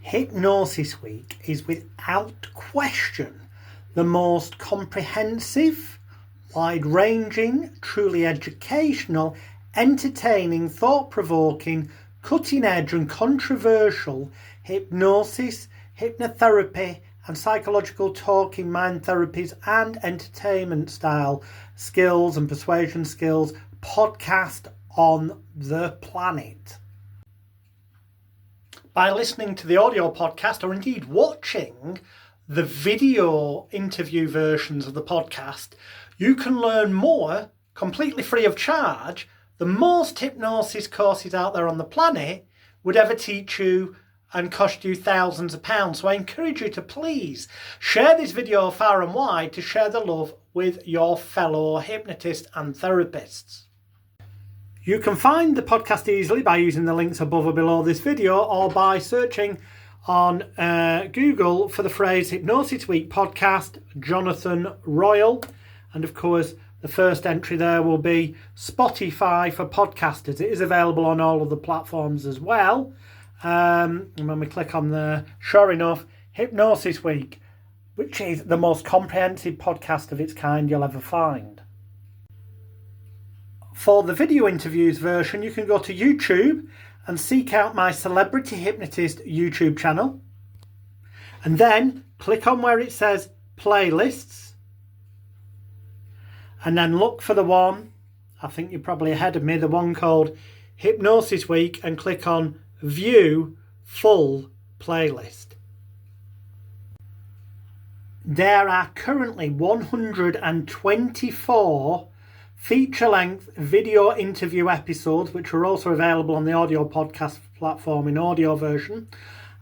Hypnosis Week is without question the most comprehensive, wide-ranging, truly educational, entertaining, thought-provoking, cutting-edge and controversial hypnosis, hypnotherapy and psychological talking, mind therapies and entertainment style skills and persuasion skills podcast on the planet. By listening to the audio podcast or indeed watching the video interview versions of the podcast, you can learn more completely free of charge than most hypnosis courses out there on the planet would ever teach you and cost you thousands of pounds. So I encourage you to please share this video far and wide to share the love with your fellow hypnotists and therapists. You can find the podcast easily by using the links above or below this video or by searching on Google for the phrase Hypnosis Week Podcast, Jonathan Royal. And of course, the first entry there will be Spotify for podcasters. It is available on all of the platforms as well. And when we click on there, sure enough, Hypnosis Week, which is the most comprehensive podcast of its kind you'll ever find. For the video interviews version, you can go to YouTube and seek out my Celebrity Hypnotist YouTube channel. And then click on where it says Playlists. And then look for the one, I think you're probably ahead of me, the one called Hypnosis Week, and click on View Full Playlist. There are currently 124 feature-length video interview episodes, which are also available on the audio podcast platform in audio version,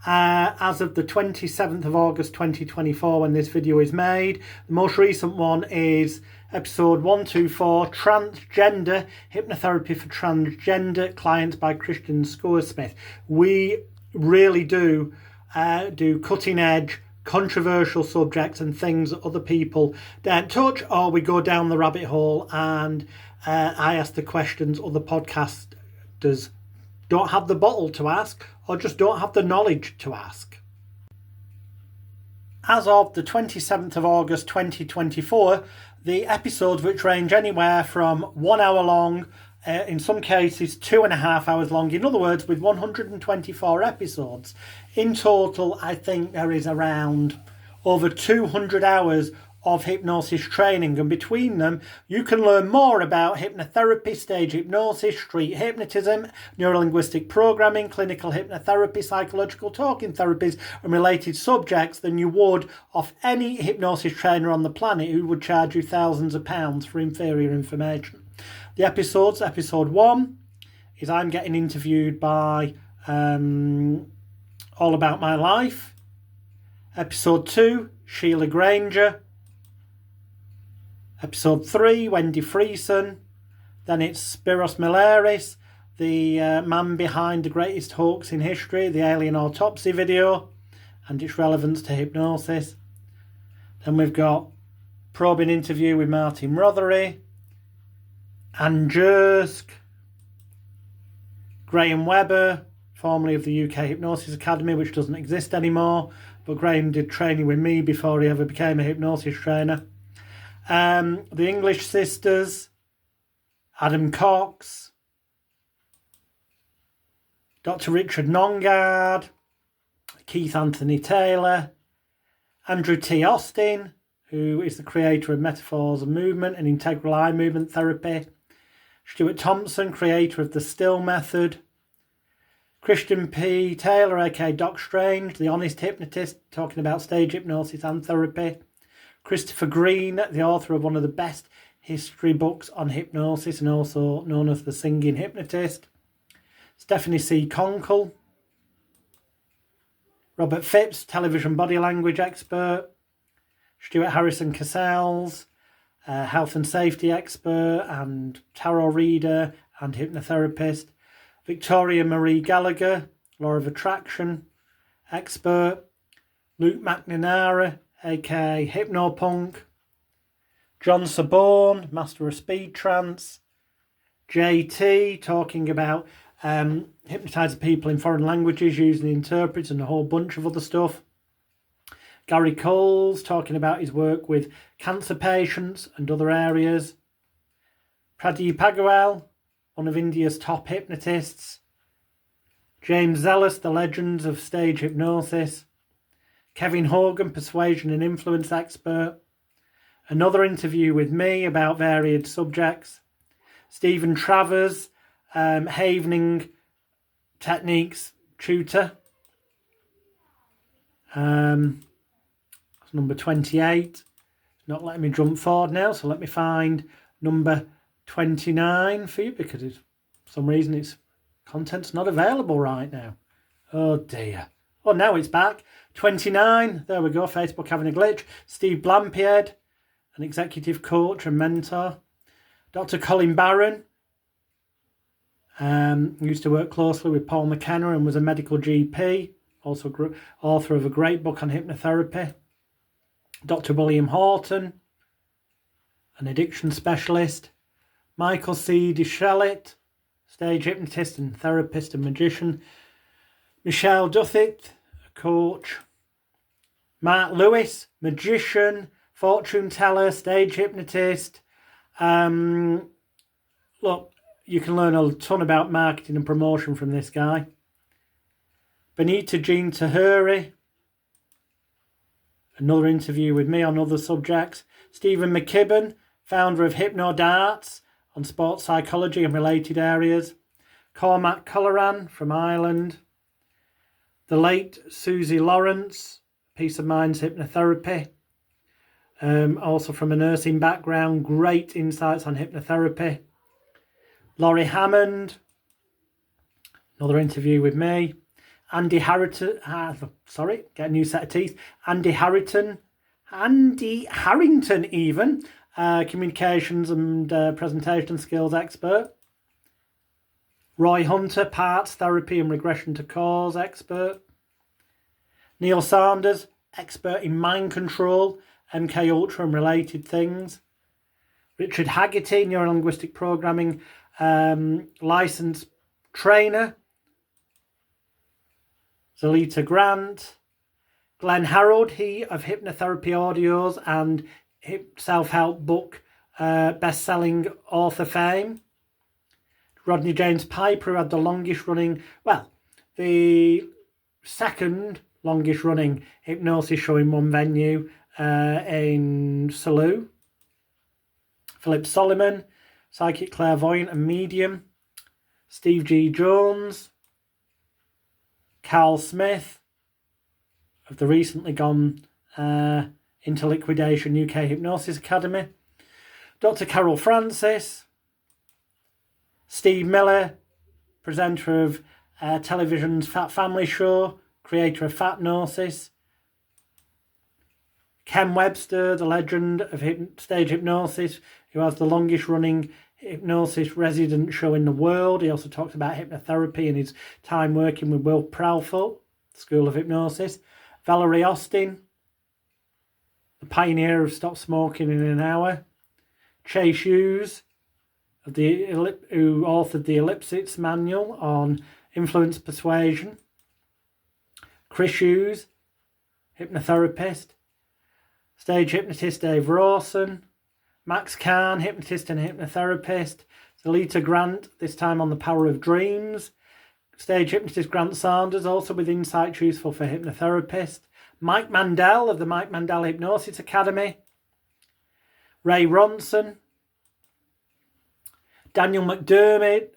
as of the 27th of August 2024 when this video is made. The most recent one is episode 124, Transgender, Hypnotherapy for Transgender Clients by Christian Scoresmith. We really do cutting-edge, controversial subjects and things that other people don't touch, or we go down the rabbit hole and I ask the questions other podcasters don't have the bottle to ask or just don't have the knowledge to ask. As of the 27th of August 2024, the episodes, which range anywhere from 1 hour long, in some cases 2.5 hours long, in other words, with 124 episodes. In total, I think there is around over 200 hours of hypnosis training, and between them you can learn more about hypnotherapy, stage hypnosis, street hypnotism, neurolinguistic programming, clinical hypnotherapy, psychological talking therapies and related subjects than you would off any hypnosis trainer on the planet who would charge you thousands of pounds for inferior information. The episodes, episode 1 is I'm getting interviewed by All About My Life. Episode 2, Sheila Granger. Episode 3, Wendy Freeson. Then it's Spiros Mileris, the man behind the greatest hoax in history, the alien autopsy video, and its relevance to hypnosis. Then we've got probing interview with Martin Rothery, Anne Jersk, Graham Webber, formerly of the UK Hypnosis Academy, which doesn't exist anymore, but Graham did training with me before he ever became a hypnosis trainer. The English Sisters, Adam Cox, Dr. Richard Nongard, Keith Anthony Taylor, Andrew T. Austin, who is the creator of Metaphors of Movement and Integral Eye Movement Therapy, Stuart Thompson, creator of the Still Method, Christian P. Taylor, aka Doc Strange, the honest hypnotist, talking about stage hypnosis and therapy, Christopher Green, the author of one of the best history books on hypnosis and also known as the Singing Hypnotist, Stephanie C. Conkle, Robert Phipps, television body language expert, Stuart Harrison Cassells, health and safety expert and tarot reader and hypnotherapist, Victoria Marie Gallagher, law of attraction expert, Luke McNamara, aka Hypnopunk, John Saborn, master of speed trance, JT, talking about hypnotising people in foreign languages using interpreters and a whole bunch of other stuff. Gary Coles talking about his work with cancer patients and other areas. Pradeep Agrawal, one of India's top hypnotists. James Zellis, the legends of stage hypnosis. Kevin Hogan, persuasion and influence expert. Another interview with me about varied subjects. Stephen Travers, Havening techniques tutor. Number 28. It's not letting me jump forward now, so let me find number 29 for you, because for some reason its content's not available right now. Oh dear. Oh, now it's back. 29. There we go. Facebook having a glitch. Steve Blampied, an executive coach and mentor. Dr. Colin Barron, used to work closely with Paul McKenna and was a medical GP. Also author of a great book on hypnotherapy. Dr. William Horton, an addiction specialist. Michael C. DeShellitt, stage hypnotist and therapist and magician. Michelle Duthit, a coach. Mark Lewis, magician, fortune teller, stage hypnotist. Look, you can learn a ton about marketing and promotion from this guy. Benita Jean Tahiri, another interview with me on other subjects. Stephen McKibben, founder of Hypnodarts on sports psychology and related areas. Cormac Colleran from Ireland. The late Susie Lawrence, Peace of Mind's hypnotherapy. Also from a nursing background, great insights on hypnotherapy. Laurie Hammond, another interview with me. Andy Harrington, get a new set of teeth. Andy Harrington even, communications and presentation skills expert. Roy Hunter, parts therapy and regression to cause expert. Neil Sanders, expert in mind control, MK Ultra and related things. Richard Haggerty, neurolinguistic programming licensed trainer. Zalita Grant. Glenn Harold, he of Hypnotherapy audios and self-help book best-selling author fame. Rodney James Piper, who had the second longest running hypnosis show in one venue in Salou. Philip Solomon, psychic clairvoyant and medium. Steve G. Jones. Carl Smith of the recently gone into liquidation UK Hypnosis Academy. Dr. Carol Francis. Steve Miller, presenter of television's Fat Family Show, creator of Fatnosis. Ken Webster, the legend of stage hypnosis, who has the longest running hypnosis resident show in the world. He also talks about hypnotherapy and his time working with Will Proudfoot, School of Hypnosis. Valerie Austin, the pioneer of Stop Smoking in an Hour. Chase Hughes, who authored the Ellipsis Manual on Influence Persuasion. Chris Hughes, hypnotherapist. Stage hypnotist Dave Rawson. Max Kahn, hypnotist and hypnotherapist. Zalita Grant, this time on the power of dreams. Stage hypnotist Grant Sanders, also with insights useful for hypnotherapists. Mike Mandel of the Mike Mandel Hypnosis Academy. Ray Ronson. Daniel McDermott.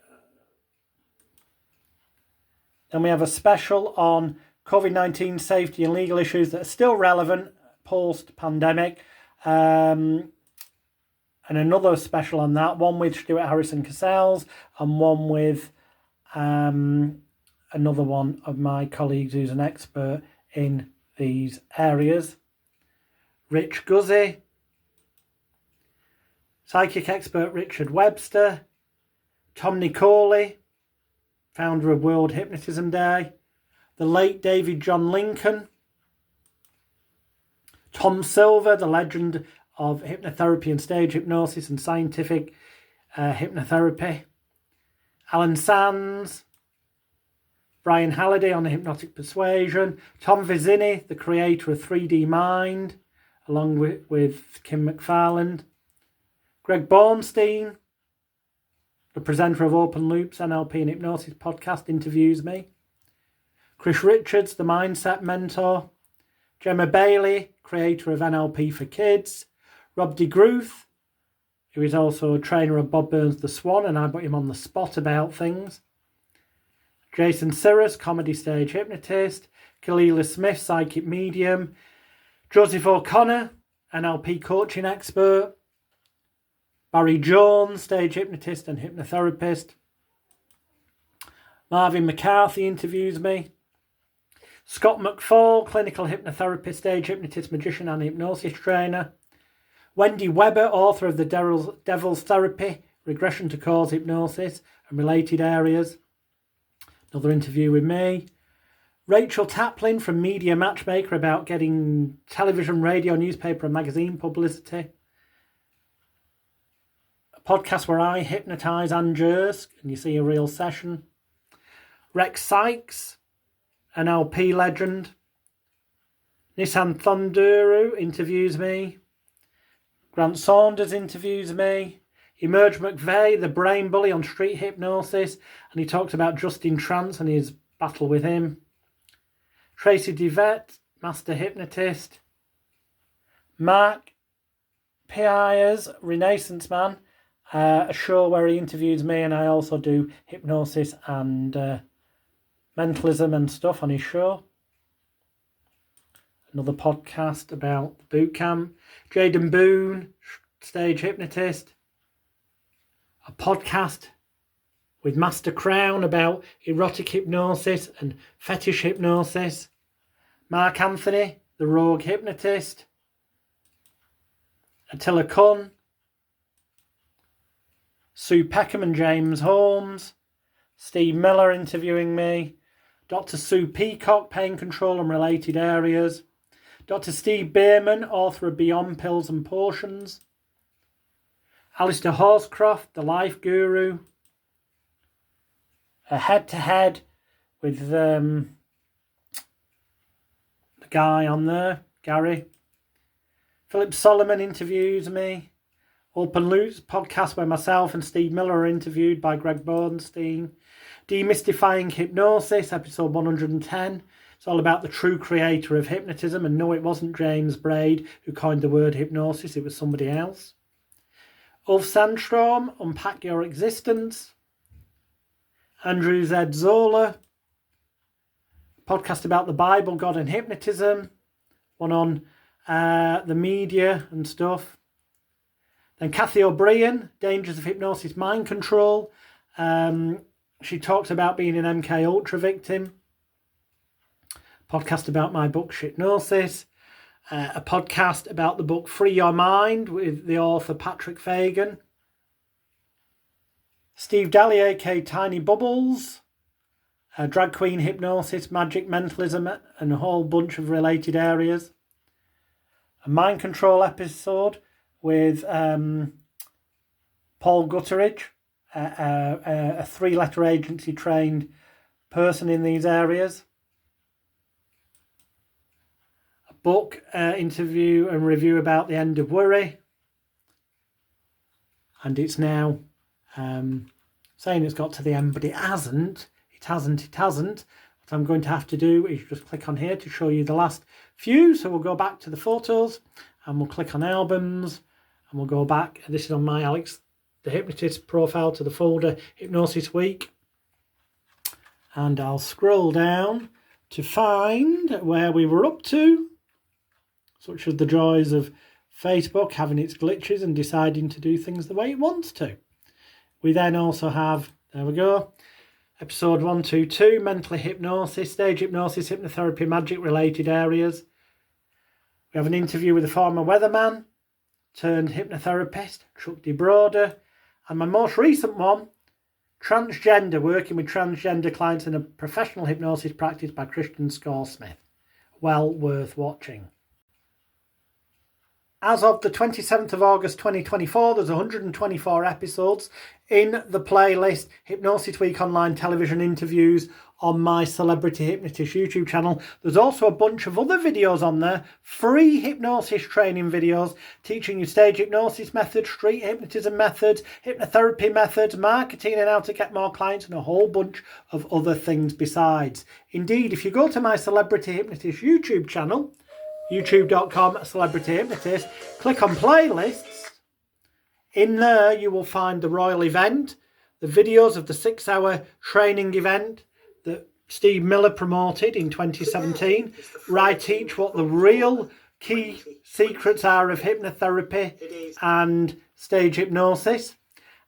Then we have a special on COVID-19 safety and legal issues that are still relevant post-pandemic. And another special on that, one with Stuart Harrison Cassells and one with another one of my colleagues who's an expert in these areas. Rich Guzzi, psychic expert Richard Webster, Tom Nicoli, founder of World Hypnotism Day, the late David John Lincoln, Tom Silver, the legend of hypnotherapy and stage hypnosis and scientific hypnotherapy, Alan Sands, Brian Halliday on the hypnotic persuasion, Tom Vizzini, the creator of 3D Mind, along with Kim McFarland, Greg Bornstein, the presenter of Open Loops NLP and Hypnosis podcast, interviews me, Chris Richards, the mindset mentor, Gemma Bailey, creator of NLP for Kids, Rob DeGruth, who is also a trainer of Bob Burns' The Swan, and I put him on the spot about things, Jason Cyrus, comedy stage hypnotist, Kalila Smith, psychic medium, Joseph O'Connor, NLP coaching expert, Barry Jones, stage hypnotist and hypnotherapist, Marvin McCarthy interviews me, Scott McFall, clinical hypnotherapist, stage hypnotist, magician and hypnosis trainer, Wendy Webber, author of The Devil's Therapy, Regression to Cause Hypnosis and Related Areas, another interview with me, Rachel Taplin from Media Matchmaker about getting television, radio, newspaper and magazine publicity, a podcast where I hypnotise Anne Jersk and you see a real session, Rex Sykes, NLP legend, Nissan Thunduru interviews me, Grant Saunders interviews me, Emerge McVeigh, the brain bully on street hypnosis, and he talks about Justin Trance and his battle with him. Tracy DeVette, master hypnotist. Mark Piers, Renaissance Man, a show where he interviews me, and I also do hypnosis and mentalism and stuff on his show. Another podcast about the boot camp. Jaden Boone, stage hypnotist. A podcast with Master Crown about erotic hypnosis and fetish hypnosis. Mark Anthony, the rogue hypnotist. Attila Kunn. Sue Peckham and James Holmes. Steve Miller interviewing me. Dr. Sue Peacock, pain control and related areas. Dr. Steve Bierman, author of Beyond Pills and Potions. Alistair Horscroft, the life guru. A head-to-head with the guy on there, Gary. Philip Solomon interviews me. Open Loops podcast where myself and Steve Miller are interviewed by Greg Bornstein. Demystifying Hypnosis, episode 110. It's all about the true creator of hypnotism, and no, it wasn't James Braid who coined the word hypnosis, it was somebody else. Ulf Sandstrom, Unpack Your Existence. Andrew Z. Zola, podcast about the Bible, God and hypnotism. One on the media and stuff. Then Kathy O'Brien, Dangers of Hypnosis, Mind Control. She talks about being an MK Ultra victim. Podcast about my book, Hypnosis. A podcast about the book Free Your Mind with the author Patrick Fagan. Steve Daly, aka Tiny Bubbles. Drag Queen Hypnosis, Magic, Mentalism and a whole bunch of related areas. A Mind Control episode with Paul Gutteridge, a three-letter agency trained person in these areas. Book interview and review about The End of Worry, and it's now saying it's got to the end, but it hasn't. What I'm going to have to do is just click on here to show you the last few. So we'll go back to the photos and we'll click on albums and we'll go back. This is on my Alex the Hypnotist profile, to the folder Hypnosis Week, and I'll scroll down to find where we were up to. Such as the joys of Facebook having its glitches and deciding to do things the way it wants to. We then also have, there we go, episode 122, Mental Hypnosis, Stage Hypnosis, Hypnotherapy, Magic related areas. We have an interview with a former weatherman turned hypnotherapist, Chuck D. Broder. And my most recent one, Transgender, working with transgender clients in a professional hypnosis practice by Christian Scoresmith. Well worth watching. As of the 27th of August 2024, there's 124 episodes in the playlist Hypnosis Week Online Television Interviews on my Celebrity Hypnotist YouTube channel. There's also a bunch of other videos on there, free hypnosis training videos, teaching you stage hypnosis methods, street hypnotism methods, hypnotherapy methods, marketing and how to get more clients, and a whole bunch of other things besides. Indeed, if you go to my Celebrity Hypnotist YouTube channel, youtube.com/Celebrity Hypnotist, click on playlists. In there you will find the Royal event, the videos of the 6-hour training event that Steve Miller promoted in 2017, where I teach what the real key secrets are of hypnotherapy and stage hypnosis.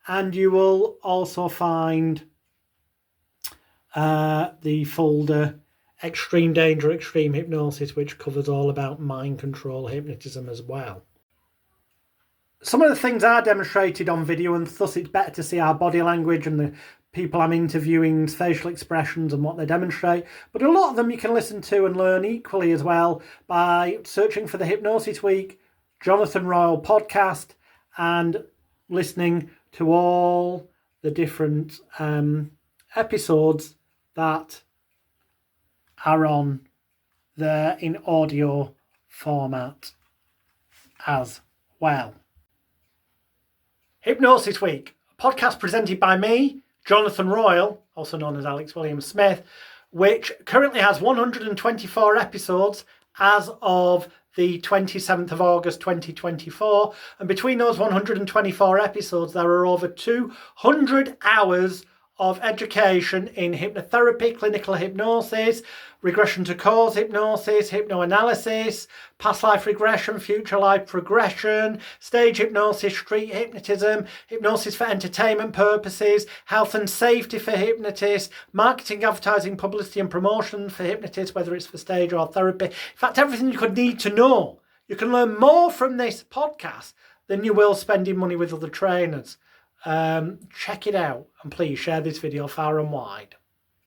And you will also find the folder Extreme Danger, Extreme Hypnosis, which covers all about mind control hypnotism as well. Some of the things are demonstrated on video, and thus it's better to see our body language and the people I'm interviewing's facial expressions and what they demonstrate. But a lot of them you can listen to and learn equally as well by searching for the Hypnosis Week Jonathan Royle podcast and listening to all the different episodes that are on there in audio format as well. Hypnosis Week, a podcast presented by me, Jonathan Royle, also known as Alex William Smith, which currently has 124 episodes as of the 27th of August 2024. And between those 124 episodes, there are over 200 hours of education in hypnotherapy, clinical hypnosis, regression to cause hypnosis, hypnoanalysis, past life regression, future life progression, stage hypnosis, street hypnotism, hypnosis for entertainment purposes, health and safety for hypnotists, marketing, advertising, publicity and promotion for hypnotists, whether it's for stage or therapy. In fact, everything you could need to know. You can learn more from this podcast than you will spending money with other trainers. Check it out, and please share this video far and wide.